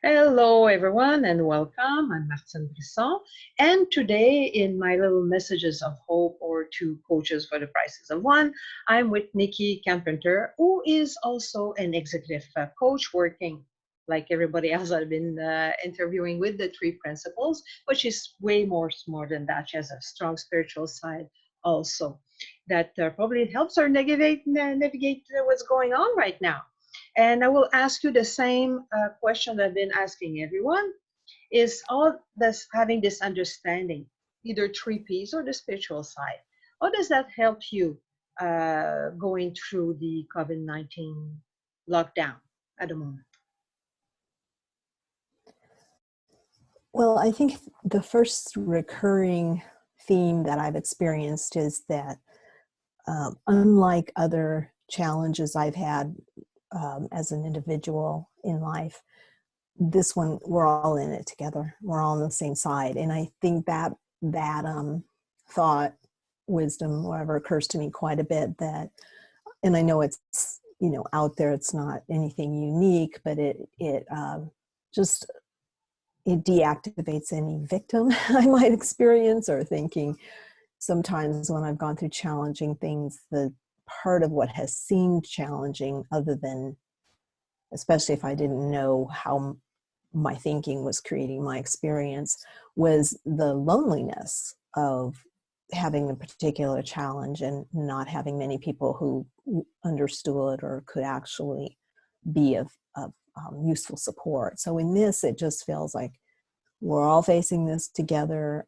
Hello, everyone, and welcome. I'm Martine Brisson. And today, in my little messages of hope or two coaches for the prices of one, I'm with Nikki Carpenter, who is also an executive coach working like everybody else I've been interviewing with the three principles, but she's way more than that. She has a strong spiritual side also that probably helps her navigate what's going on right now. And I will ask you the same question that I've been asking everyone. Is all this having this understanding, either three Ps or the spiritual side, how does that help you going through the COVID-19 lockdown at the moment? Well, I think the first recurring theme that I've experienced is that unlike other challenges I've had as an individual in life, this one, we're all in it together. We're all on the same side. And I think that thought, wisdom, whatever, occurs to me quite a bit. And I know it's, out there, it's not anything unique, but just it deactivates any victim I might experience, or thinking sometimes when I've gone through challenging things, the part of what has seemed challenging, other than, especially if I didn't know how my thinking was creating my experience, was the loneliness of having a particular challenge and not having many people who understood or could actually be of useful support. So in this, it just feels like we're all facing this together.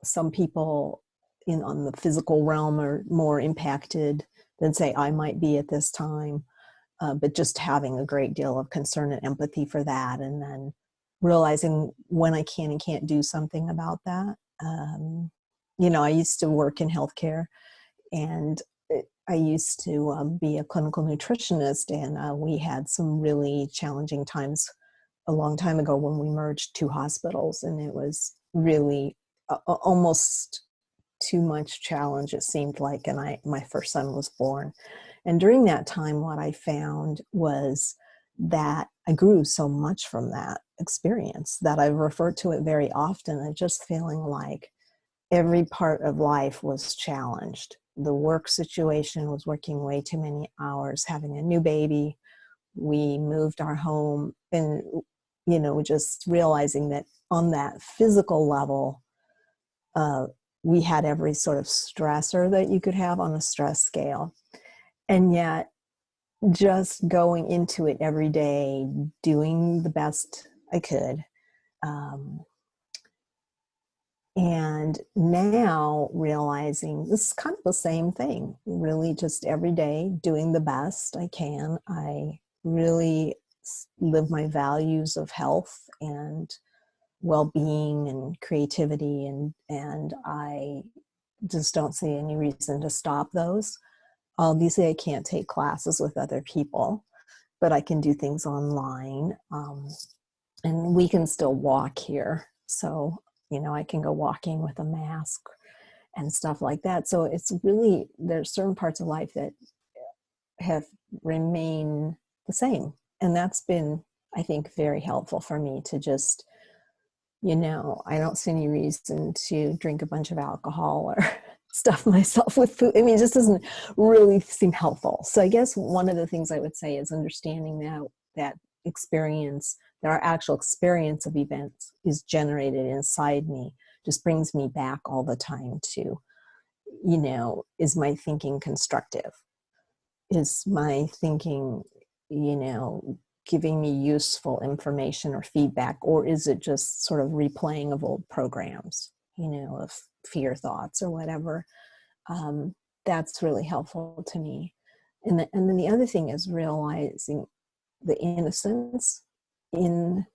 Some people on the physical realm are more impacted than, say, I might be at this time. But just having a great deal of concern and empathy for that, and then realizing when I can and can't do something about that. I used to work in healthcare, and I used to be a clinical nutritionist, and we had some really challenging times a long time ago when we merged two hospitals, and it was really almost too much challenge, it seemed like, and my first son was born. And during that time, what I found was that I grew so much from that experience that I refer to it very often as just feeling like every part of life was challenged. The work situation was working way too many hours, having a new baby. We moved our home, and, just realizing that on that physical level, we had every sort of stressor that you could have on a stress scale. And yet just going into it every day, doing the best I could. And now realizing this is kind of the same thing, really just every day doing the best I can. I really live my values of health and well-being and creativity, and I just don't see any reason to stop those. Obviously, I can't take classes with other people, but I can do things online, and we can still walk here. So, I can go walking with a mask and stuff like that. So it's really, there's certain parts of life that have remained the same. And that's been, I think, very helpful for me to just, I don't see any reason to drink a bunch of alcohol or stuff myself with food. I mean, it just doesn't really seem helpful. So I guess one of the things I would say is understanding that experience, that our actual experience of events is generated inside me, just brings me back all the time to, is my thinking constructive? Is my thinking, giving me useful information or feedback, or is it just sort of replaying of old programs, of fear thoughts or whatever? That's really helpful to me. And then the other thing is realizing the innocence in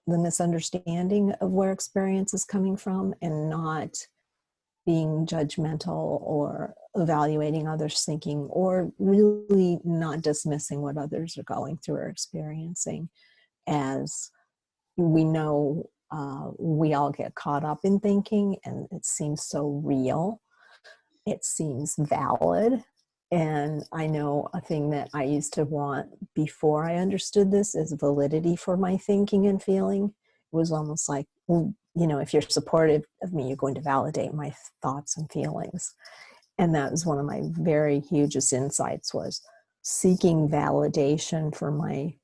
the misunderstanding of where experience is coming from, and not being judgmental or evaluating others' thinking, or really not dismissing what others are going through or experiencing. As we know, we all get caught up in thinking, and it seems so real. It seems valid. And I know a thing that I used to want before I understood this is validity for my thinking and feeling. It was almost like, well, you know, if you're supportive of me, you're going to validate my thoughts and feelings. And that was one of my very hugest insights, was seeking validation for my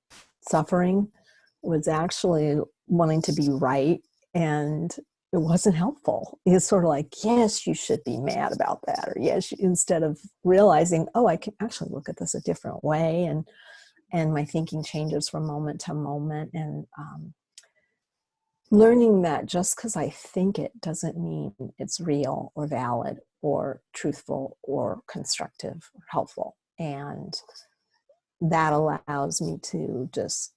suffering was actually wanting to be right, and it wasn't helpful. It's sort of like, yes, you should be mad about that, or yes, instead of realizing, oh, I can actually look at this a different way, and my thinking changes from moment to moment, and learning that just because I think it doesn't mean it's real or valid or truthful or constructive or helpful. And that allows me to just,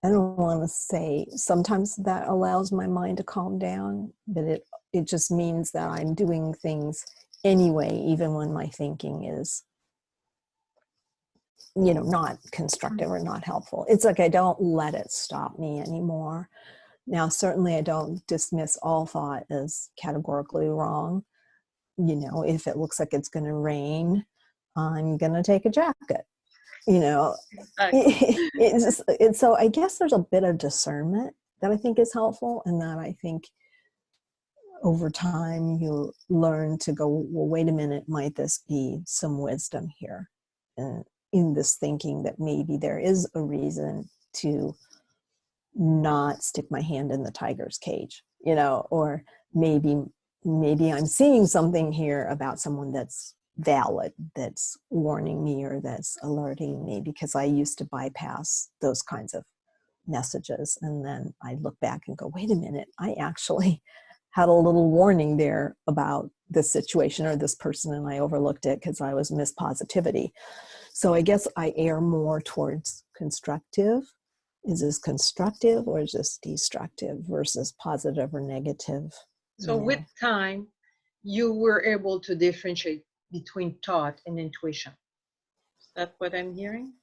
I don't want to say, sometimes that allows my mind to calm down, but it just means that I'm doing things anyway, even when my thinking is, you know, not constructive or not helpful. It's like I don't let it stop me anymore. Now, certainly I don't dismiss all thought as categorically wrong. You know, if it looks like it's going to rain, I'm going to take a jacket. You know, so I guess there's a bit of discernment that I think is helpful, and that I think over time you learn to go, well, wait a minute, might this be some wisdom here? And in this thinking that maybe there is a reason to not stick my hand in the tiger's cage, you know, or maybe I'm seeing something here about someone that's valid, that's warning me or that's alerting me, because I used to bypass those kinds of messages. And then I look back and go, wait a minute, I actually had a little warning there about this situation or this person, and I overlooked it because I was Miss Positivity. So I guess I err more towards constructive. Is this constructive or is this destructive versus positive or negative? So with time, you were able to differentiate between thought and intuition. Is that what I'm hearing?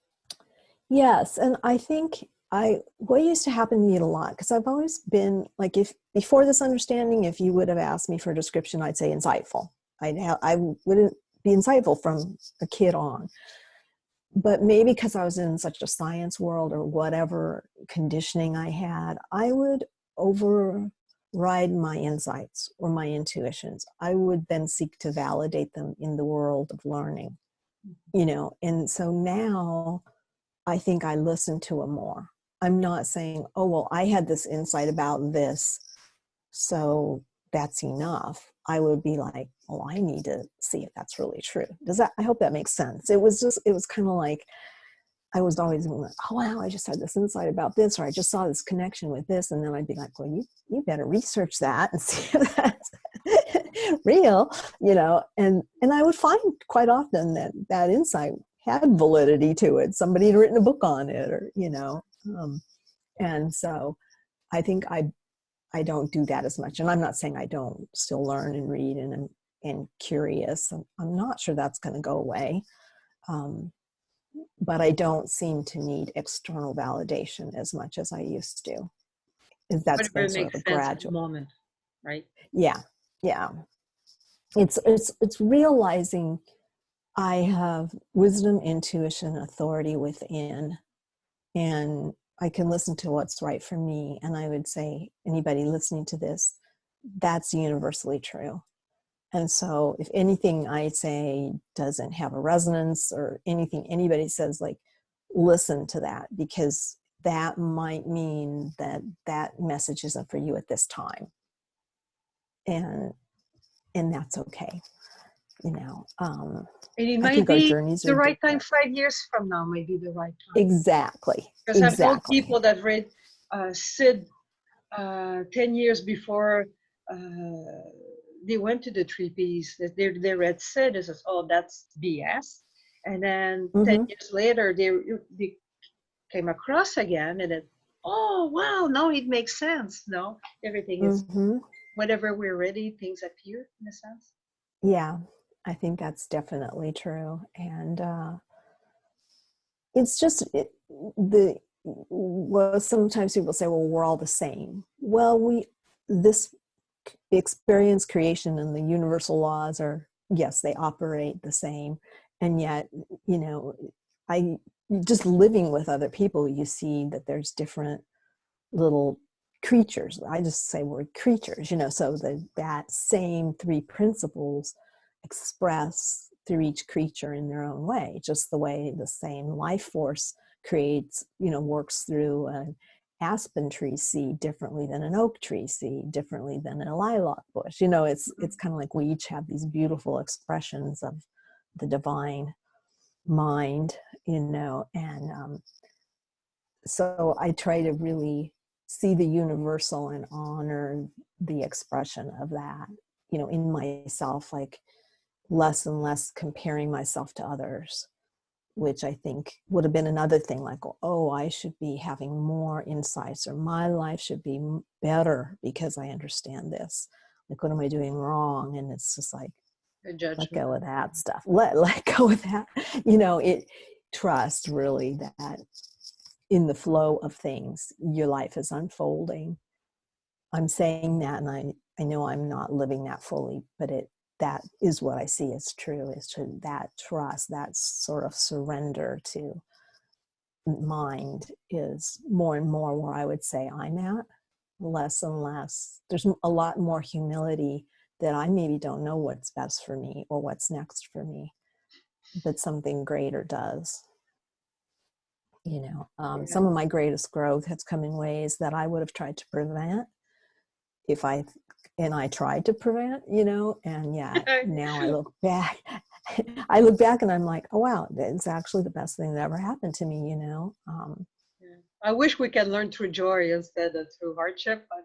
Yes. And I think what used to happen to me a lot, because I've always been like, if before this understanding, if you would have asked me for a description, I'd say insightful. I wouldn't be insightful from a kid on. But maybe because I was in such a science world or whatever conditioning I had, I would override my insights or my intuitions. I would then seek to validate them in the world of learning, you know. And so now I think I listen to them more. I'm not saying, oh, well, I had this insight about this, so that's enough. I would be like, oh, I need to see if that's really true. I hope that makes sense. It was kind of like, I was always like, oh, wow, I just had this insight about this, or I just saw this connection with this. And then I'd be like, well, you better research that and see if that's real, you know. And I would find quite often that insight had validity to it. Somebody had written a book on it, or, you know. And so I think I don't do that as much. And I'm not saying I don't still learn and read and curious. I'm not sure that's going to go away. But I don't seem to need external validation as much as I used to. That's been sort of a gradual moment, right? Yeah. Yeah. It's realizing I have wisdom, intuition, authority within, and I can listen to what's right for me. And I would say, anybody listening to this, that's universally true. And so if anything I say doesn't have a resonance, or anything anybody says, like, listen to that, because that might mean that message isn't for you at this time. And that's okay. You know, and it I think might our be journeys the are right different. time. 5 years from now may be the right time. Exactly. Because I've told Exactly. people that read Sid 10 years before they went to the three Ps. They read Sid and says, oh, that's BS. And then 10 years later, they came across again, and then, oh, wow, now it makes sense. No, everything is, whenever we're ready, things appear, in a sense. Yeah, I think that's definitely true. And it's just well, sometimes people say, well, we're all the same. Well, this experience, creation, and the universal laws are, yes, they operate the same. And yet, you know, I just living with other people, you see that there's different little creatures. I just say word creatures, you know, so that same three principles express through each creature in their own way, just the way the same life force creates, you know, works through an aspen tree seed differently than an oak tree seed, differently than a lilac bush. You know, it's kind of like we each have these beautiful expressions of the divine mind, you know, and so I try to really see the universal and honor the expression of that, you know, in myself, like less and less comparing myself to others, which I think would have been another thing, like, oh, I should be having more insights, or my life should be better because I understand this. Like, what am I doing wrong? And it's just like, let go of that stuff. Let go of that. You know, trust really that in the flow of things, your life is unfolding. I'm saying that, and I know I'm not living that fully, but that is what I see as true, is to that trust, that sort of surrender to mind is more and more where I would say I'm at, less and less. There's a lot more humility that I maybe don't know what's best for me or what's next for me, but something greater does. You know, some of my greatest growth has come in ways that I would have tried to prevent if I tried to prevent, you know, and yet now I look back, and I'm like, oh, wow, it's actually the best thing that ever happened to me, you know. I wish we can learn through joy instead of through hardship, but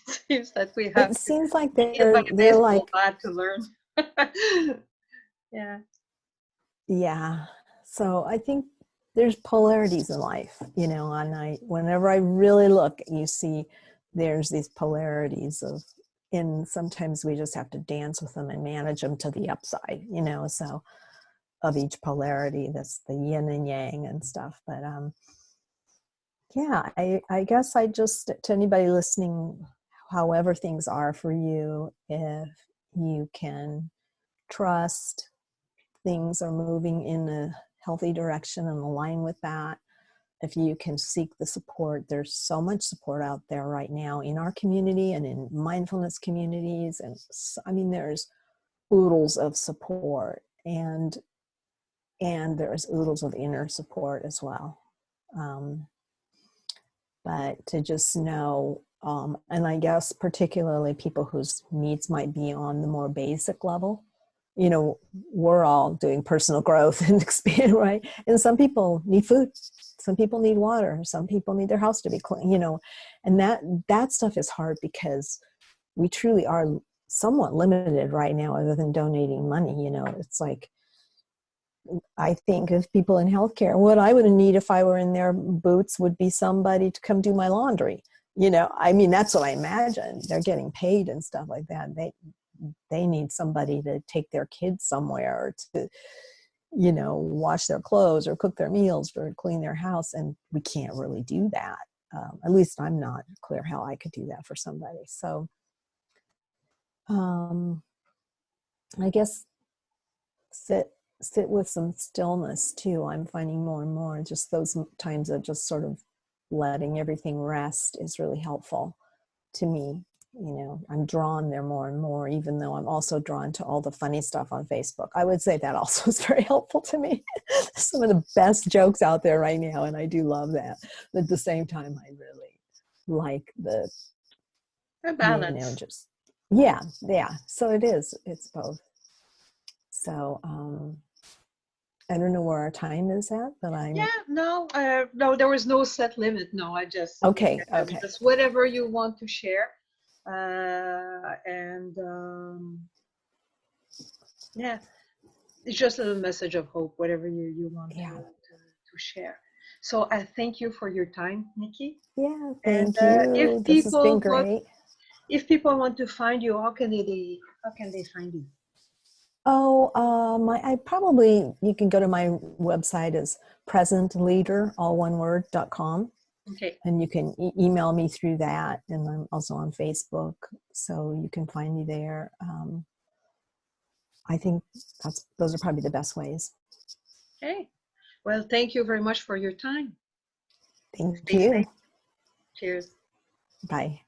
it seems that we have it seems like they're they're like, to learn. Yeah. Yeah. So I think there's polarities in life, you know, and whenever I really look, you see there's these polarities and sometimes we just have to dance with them and manage them to the upside, you know, so of each polarity, that's the yin and yang and stuff. But yeah, I guess I just, to anybody listening, however things are for you, if you can trust things are moving in a healthy direction and align with that, if you can seek the support, there's so much support out there right now in our community and in mindfulness communities. And I mean, there's oodles of support, and there's oodles of inner support as well. But to just know, and I guess particularly people whose needs might be on the more basic level, you know, we're all doing personal growth and expand, right? And some people need food, some people need water, some people need their house to be clean, you know, and that stuff is hard because we truly are somewhat limited right now, other than donating money. You know, it's like, I think of people in healthcare, what I would need if I were in their boots would be somebody to come do my laundry. You know, I mean, that's what I imagine. They're getting paid and stuff like that. They need somebody to take their kids somewhere, or to, you know, wash their clothes or cook their meals or clean their house. And we can't really do that. At least I'm not clear how I could do that for somebody. So I guess sit with some stillness too. I'm finding more and more just those times of just sort of letting everything rest is really helpful to me. You know, I'm drawn there more and more, even though I'm also drawn to all the funny stuff on Facebook. I would say that also is very helpful to me. Some of the best jokes out there right now, and I do love that. But at the same time, I really like the balance. You know, just yeah. So it's both. So I don't know where our time is at, but no, there was no set limit. No, I just okay. just whatever you want to share, and yeah, it's just a little message of hope, whatever you want to share. So I thank you for your time, Nikki. Yeah, thank you. This has been great. If people want to find you, how can they find you? Oh, you can go to my website is presentleader, all one word, .com. Okay. And you can email me through that. And I'm also on Facebook, so you can find me there. I think those are probably the best ways. Okay. Well, thank you very much for your time. Thank Stay safe. you. Cheers. Bye.